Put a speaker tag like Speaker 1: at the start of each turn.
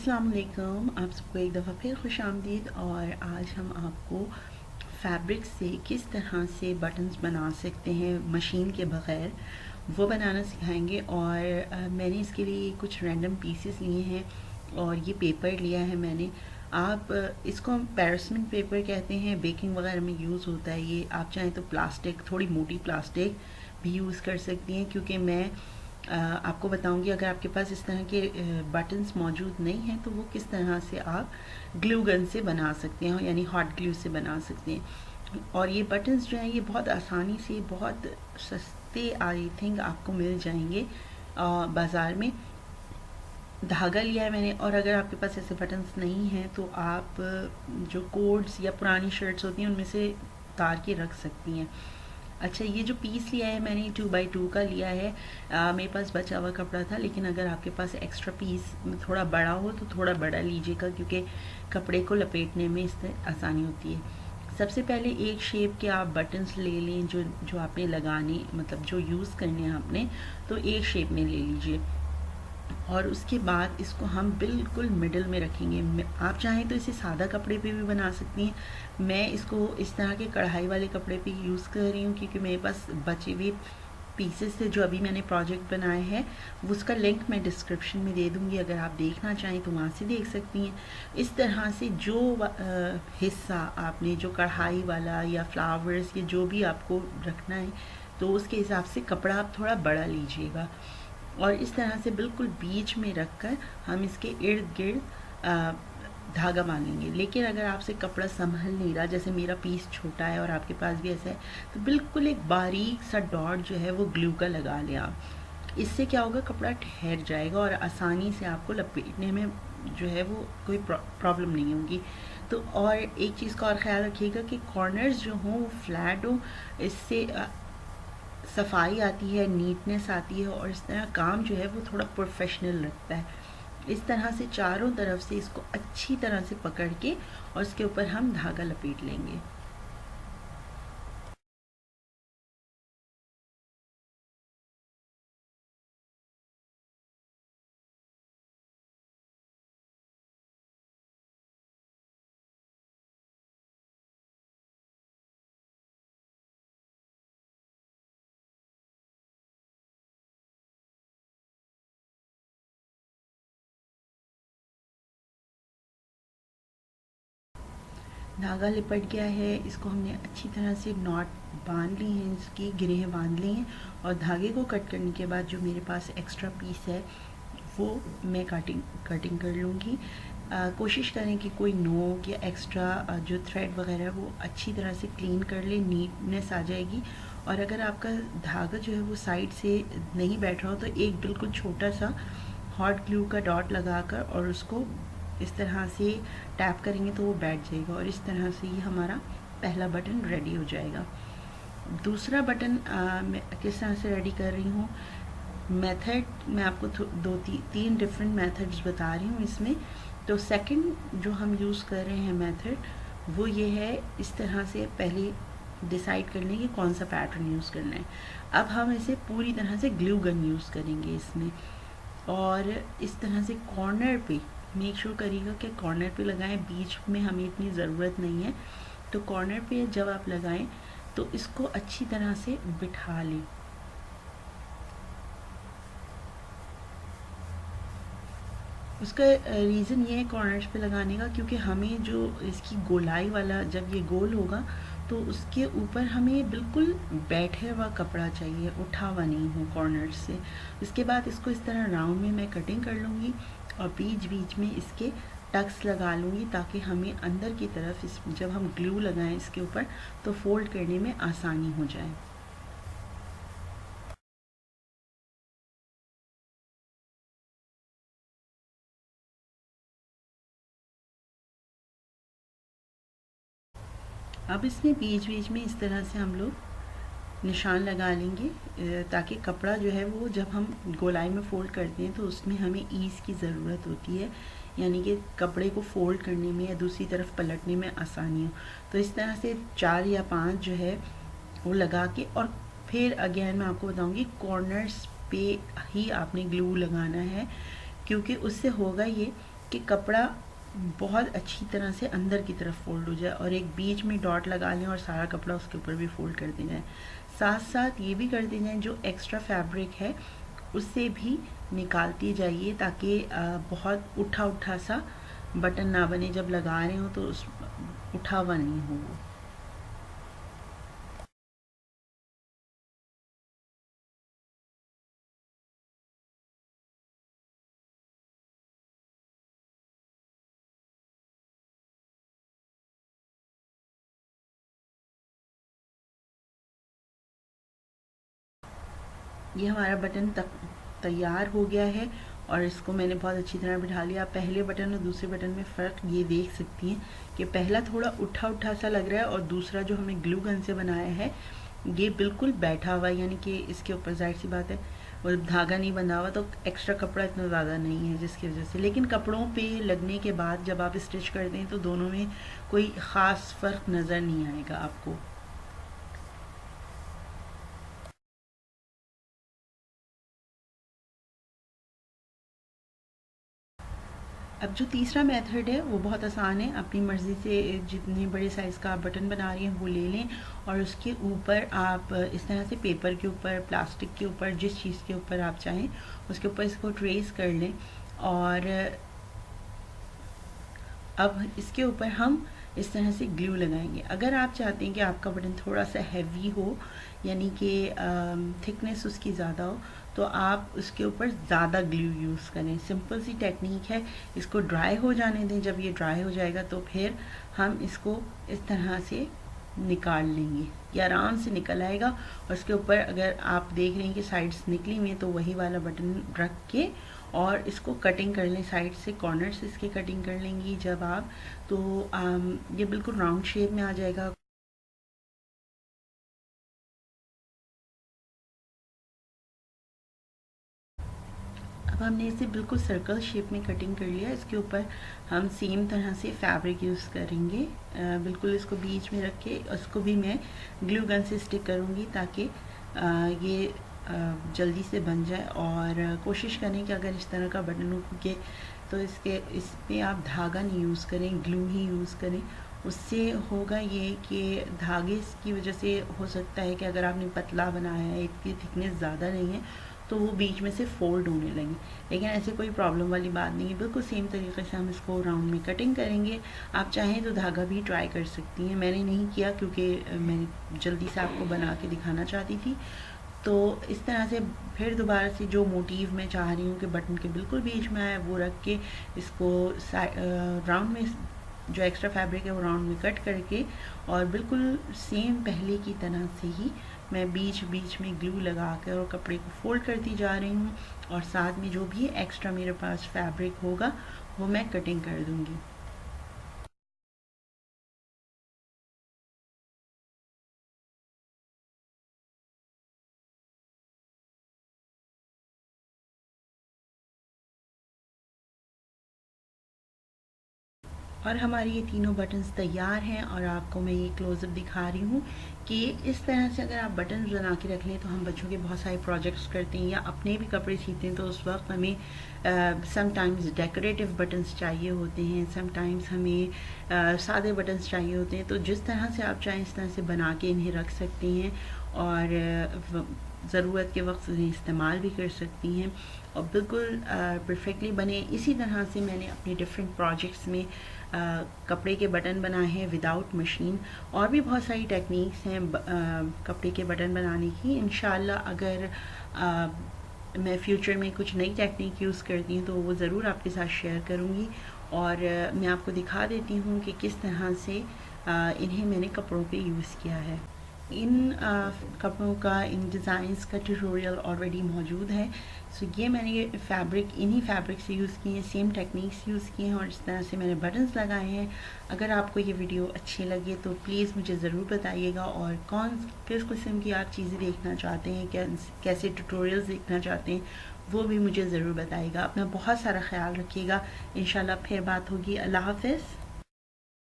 Speaker 1: अस्सलाम वालेकुम, आप सबको एक दफ़ा फिर खुश आमदीद। और आज हम आपको फैब्रिक से किस तरह से बटन्स बना सकते हैं मशीन के बग़ैर, वो बनाना सिखाएंगे। और मैंने इसके लिए कुछ रैंडम पीसेस लिए हैं और ये पेपर लिया है मैंने। आप इसको हम पैराचमेंट पेपर कहते हैं, बेकिंग वगैरह में यूज़ होता है ये। आप चाहें तो प्लास्टिक, थोड़ी मोटी प्लास्टिक भी यूज़ कर सकती हैं, क्योंकि मैं आपको बताऊंगी अगर आपके पास इस तरह के बटन्स मौजूद नहीं हैं तो वो किस तरह से आप ग्लू गन से बना सकते हैं, यानी हॉट ग्लू से बना सकते हैं। और ये बटन्स जो हैं ये बहुत आसानी से, बहुत सस्ते आई थिंक आपको मिल जाएंगे बाज़ार में। धागा लिया है मैंने। और अगर आपके पास ऐसे बटन्स नहीं हैं तो आप जो कोड्स या पुरानी शर्ट्स होती हैं उनमें से उतार के रख सकती हैं। अच्छा, ये जो पीस लिया है मैंने 2x2 का लिया है। मेरे पास बचा हुआ कपड़ा था, लेकिन अगर आपके पास एक्स्ट्रा पीस थोड़ा बड़ा हो तो थोड़ा बड़ा लीजिएगा, क्योंकि कपड़े को लपेटने में इससे आसानी होती है। सबसे पहले एक शेप के आप बटन्स ले लें जो जो आपने लगाने, मतलब जो यूज़ करने हैं आपने, तो एक शेप में ले लीजिए। और उसके बाद इसको हम बिल्कुल मिडल में रखेंगे। आप चाहें तो इसे सादा कपड़े पे भी बना सकती हैं। मैं इसको इस तरह के कढ़ाई वाले कपड़े पे यूज़ कर रही हूँ, क्योंकि मेरे पास बचे हुए पीसेस थे जो अभी मैंने प्रोजेक्ट बनाए हैं। उसका लिंक मैं डिस्क्रिप्शन में दे दूँगी, अगर आप देखना चाहें तो वहाँ से देख सकती हैं। इस तरह से जो हिस्सा आपने, जो कढ़ाई वाला या फ्लावर्स या जो भी आपको रखना है, तो उसके हिसाब से कपड़ा आप थोड़ा बड़ा लीजिएगा। और इस तरह से बिल्कुल बीच में रखकर हम इसके इर्द गिर्द धागा बांधेंगे। लेकिन अगर आपसे कपड़ा संभल नहीं रहा, जैसे मेरा पीस छोटा है और आपके पास भी ऐसा है, तो बिल्कुल एक बारीक सा डॉट जो है वो ग्लू का लगा लें आप। इससे क्या होगा, कपड़ा ठहर जाएगा और आसानी से आपको लपेटने में जो है वो कोई प्रॉब्लम नहीं होगी। तो और एक चीज़ का और ख्याल रखिएगा कि कॉर्नर्स जो हों वो फ्लैट हों। इससे सफाई आती है, नीटनेस आती है, और इस तरह काम जो है वो थोड़ा प्रोफेशनल लगता है। इस तरह से चारों तरफ से इसको अच्छी तरह से पकड़ के और इसके ऊपर हम धागा लपेट लेंगे। धागा लिपट गया है, इसको हमने अच्छी तरह से नॉट बांध ली हैं, इसकी गिरें बांध ली हैं। और धागे को कट करने के बाद जो मेरे पास एक्स्ट्रा पीस है वो मैं कटिंग कर लूँगी। कोशिश करें कि कोई नोक या एक्स्ट्रा जो थ्रेड वगैरह है वो अच्छी तरह से क्लीन कर ले, नीटनेस आ जाएगी। और अगर आपका धागा जो है वो साइड से नहीं बैठ रहा हो तो एक बिल्कुल छोटा सा हॉट ग्लू का डॉट लगाकर और उसको इस तरह से टैप करेंगे तो वो बैठ जाएगा। और इस तरह से ये हमारा पहला बटन रेडी हो जाएगा। दूसरा बटन मैं किस तरह से रेडी कर रही हूँ, मेथड मैं आपको तीन डिफरेंट मेथड्स बता रही हूँ इसमें। तो सेकंड जो हम यूज़ कर रहे हैं मेथड, वो ये है, इस तरह से पहले डिसाइड कर लें कि कौन सा पैटर्न यूज़ करना है। अब हम इसे पूरी तरह से ग्लू गन यूज़ करेंगे इसमें। और इस तरह से कॉर्नर पे मेक श्योर करिएगा कि कॉर्नर पे लगाएं, बीच में हमें इतनी ज़रूरत नहीं है। तो कॉर्नर पे जब आप लगाएं तो इसको अच्छी तरह से बिठा लें। उसका रीज़न ये है कॉर्नर्स पे लगाने का, क्योंकि हमें जो इसकी गोलाई वाला, जब ये गोल होगा तो उसके ऊपर हमें बिल्कुल बैठे हुआ कपड़ा चाहिए, उठा हुआ नहीं हो कॉर्नर्स से। इसके बाद इसको इस तरह राउंड में मैं कटिंग कर लूँगी और बीच बीच में इसके टक्स लगा लूँगी, ताकि हमें अंदर की तरफ जब हम ग्लू लगाएं इसके ऊपर तो फोल्ड करने में आसानी हो जाए। अब इसमें बीच बीच में इस तरह से हम लोग निशान लगा लेंगे, ताकि कपड़ा जो है वो जब हम गोलाई में फ़ोल्ड करते हैं तो उसमें हमें ईज़ की ज़रूरत होती है, यानी कि कपड़े को फ़ोल्ड करने में या दूसरी तरफ पलटने में आसानी हो। तो इस तरह से 4 या 5 जो है वो लगा के, और फिर अगेन मैं आपको बताऊंगी कॉर्नर्स पे ही आपने ग्लू लगाना है, क्योंकि उससे होगा ये कि कपड़ा बहुत अच्छी तरह से अंदर की तरफ फोल्ड हो जाए और एक बीच में डॉट लगा लें और सारा कपड़ा उसके ऊपर भी फोल्ड कर देना है। साथ साथ ये भी कर देना है जो एक्स्ट्रा फैब्रिक है उससे भी निकालती जाइए ताकि बहुत उठा उठा सा बटन ना बने, जब लगा रहे हो तो उस उठा हुआ नहीं हो वो। ये हमारा बटन तक तैयार हो गया है और इसको मैंने बहुत अच्छी तरह बिठा लिया। आप पहले बटन और दूसरे बटन में फ़र्क ये देख सकती हैं कि पहला थोड़ा उठा उठा सा लग रहा है और दूसरा जो हमने ग्लू गन से बनाया है ये बिल्कुल बैठा हुआ है, यानी कि इसके ऊपर जाहिर सी बात है और धागा नहीं बंधा हुआ तो एक्स्ट्रा कपड़ा इतना ज़्यादा नहीं है जिसकी वजह से। लेकिन कपड़ों पे लगने के बाद जब आप स्टिच कर दें तो दोनों में कोई ख़ास फ़र्क नज़र नहीं आएगा आपको। अब जो तीसरा मेथड है वो बहुत आसान है। अपनी मर्ज़ी से जितने बड़े साइज़ का आप बटन बना रही हैं वो ले लें और उसके ऊपर आप इस तरह से पेपर के ऊपर, प्लास्टिक के ऊपर, जिस चीज़ के ऊपर आप चाहें उसके ऊपर इसको ट्रेस कर लें। और अब इसके ऊपर हम इस तरह से ग्लू लगाएंगे। अगर आप चाहते हैं कि आपका बटन थोड़ा सा हैवी हो, यानी कि थिकनेस उसकी ज़्यादा हो, तो आप उसके ऊपर ज़्यादा ग्लू यूज़ करें। सिंपल सी टेक्निक है। इसको ड्राई हो जाने दें। जब ये ड्राई हो जाएगा तो फिर हम इसको इस तरह से निकाल लेंगे। ये आराम से निकल आएगा और उसके ऊपर अगर आप देख रहे हैं कि साइड्स निकली हुई हैं तो वही वाला बटन रख के और इसको कटिंग कर लें। साइड से, कॉर्नर से इसके कटिंग कर लेंगी जब आप, तो ये बिल्कुल राउंड शेप में आ जाएगा। अब हमने इसे बिल्कुल सर्कल शेप में कटिंग कर लिया। इसके ऊपर हम सेम तरह से फैब्रिक यूज़ करेंगे। बिल्कुल इसको बीच में रख के उसको भी मैं ग्लू गन से स्टिक करूँगी ताकि ये जल्दी से बन जाए। और कोशिश करें कि अगर इस तरह का बटन हो के तो इस पे आप धागा नहीं यूज़ करें, ग्लू ही यूज़ करें। उससे होगा ये कि धागे की वजह से हो सकता है कि अगर आपने पतला बनाया है, इसकी थिकनेस ज़्यादा नहीं है, तो वो बीच में से फोल्ड होने लगे। लेकिन ऐसे कोई प्रॉब्लम वाली बात नहीं है। बिल्कुल सेम तरीके से हम इसको राउंड में कटिंग करेंगे। आप चाहें तो धागा भी ट्राई कर सकती हैं। मैंने नहीं किया क्योंकि मैंने जल्दी से आपको बना के दिखाना चाहती थी। तो इस तरह से फिर दोबारा से जो मोटिव मैं चाह रही हूँ कि बटन के बिल्कुल बीच में आए वो रख के इसको राउंड में जो एक्स्ट्रा फैब्रिक है वो राउंड में कट करके और बिल्कुल सेम पहले की तरह से ही मैं बीच बीच में ग्लू लगा कर और कपड़े को फोल्ड करती जा रही हूँ और साथ में जो भी एक्स्ट्रा मेरे पास फैब्रिक होगा वो मैं कटिंग कर दूँगी। और हमारी ये तीनों बटन्स तैयार हैं और आपको मैं ये क्लोज़अप दिखा रही हूँ कि इस तरह से अगर आप बटन बना के रख लें तो हम बच्चों के बहुत सारे प्रोजेक्ट्स करते हैं या अपने भी कपड़े सीते हैं तो उस वक्त हमें समटाइम्स डेकोरेटिव बटन्स चाहिए होते हैं, समटाइम्स हमें सादे बटन्स चाहिए होते हैं। तो जिस तरह से आप चाहें इस तरह से बना के इन्हें रख सकती हैं और ज़रूरत के वक्त इन्हें इस्तेमाल भी कर सकती हैं और बिल्कुल परफेक्टली बने। इसी तरह से मैंने अपने डिफरेंट प्रोजेक्ट्स में कपड़े के बटन बनाए हैं विदाउट मशीन। और भी बहुत सारी टेक्निक्स हैं कपड़े के बटन बनाने की। इंशाल्लाह अगर मैं फ्यूचर में कुछ नई टेक्निक यूज़ करती हूँ तो वो ज़रूर आपके साथ शेयर करूँगी और मैं आपको दिखा देती हूँ कि किस तरह से इन्हें मैंने कपड़ों पे यूज़ किया है। इन कपड़ों का, इन डिज़ाइंस का ट्यूटोरियल ऑलरेडी मौजूद है। सो ये मैंने फैब्रिक इन्हीं फैब्रिक से यूज़ किए हैं, सेम टेक्निक्स यूज़ किए हैं और इस तरह से मैंने बटन्स लगाए हैं। अगर आपको ये वीडियो अच्छी लगे तो प्लीज़ मुझे ज़रूर बताइएगा और किस किस्म की आप चीज़ें देखना चाहते हैं, कैसे ट्यूटोरियल्स देखना चाहते हैं वो भी मुझे ज़रूर बताइएगा। अपना बहुत सारा ख्याल रखिएगा। इंशाल्लाह फिर बात होगी। अल्लाह हाफ़िज़।